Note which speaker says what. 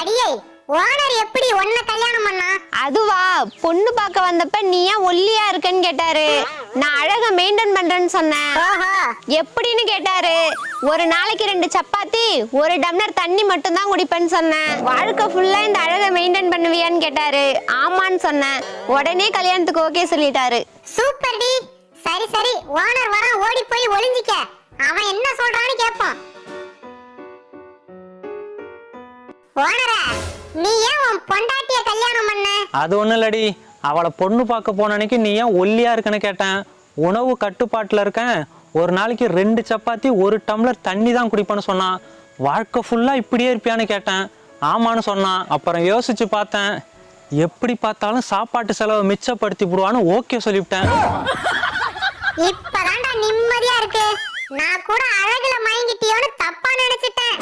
Speaker 1: அடியே ஓனர் எப்படி உன்னை கல்யாணம் பண்ணா?
Speaker 2: அதுவா, பொண்ணு பார்க்க வந்தப்ப நீ ஏன் ஒல்லியா இருக்கன்னு கேட்டாரு. நான் அழகா மெயின்டைன் பண்றேன்னு சொன்னேன்.
Speaker 1: ஓஹோ,
Speaker 2: எப்படின்னு கேட்டாரு. ஒரு நாளைக்கு 2 சப்பாத்தி 1 டம்ளர் தண்ணி மட்டும் தான் குடிப்பேன்னு சொன்னேன். வாழ்க்கை ஃபுல்லா இந்த அழகை மெயின்டைன் பண்ணுவியான்னு கேட்டாரு. ஆமான்னு சொன்னேன். உடனே கல்யாணத்துக்கு ஓகே சொல்லிட்டாரு.
Speaker 1: சூப்பர் டி. சரி சரி, ஓனர் வர, ஓடி போய் ஒளிஞ்சிக்க. அவன் என்ன சொல்றான்னு கேட்போம். ஓனரே, நீ ஏன் உன் பொண்டாட்டிய கல்யாணம் பண்ண?
Speaker 3: அது ஒன்றும் இல்லடி, அவளை பொண்ணு பார்க்க போன அன்னைக்கு நீ ஏன் ஒல்லியா இருக்குன்னு கேட்டேன். உணவு கட்டுப்பாட்டில் இருக்கேன், ஒரு நாளைக்கு 2 சப்பாத்தி 1 டம்ளர் தண்ணி தான் குடிப்பேன்னு சொன்னான். வாழ்க்கை ஃபுல்லாக இப்படியே இருப்பியான்னு கேட்டேன். ஆமான்னு சொன்னான். அப்புறம் யோசிச்சு பார்த்தேன், எப்படி பார்த்தாலும் சாப்பாட்டு செலவை மிச்சப்படுத்தி விடுவான்னு ஓகே சொல்லிவிட்டேன்.
Speaker 1: இப்பதான்டா நிம்மதியா இருக்கு. நான் கூட அழகுல மயங்கிட்டியோன்னு தப்பா நினைச்சிட்டேன்.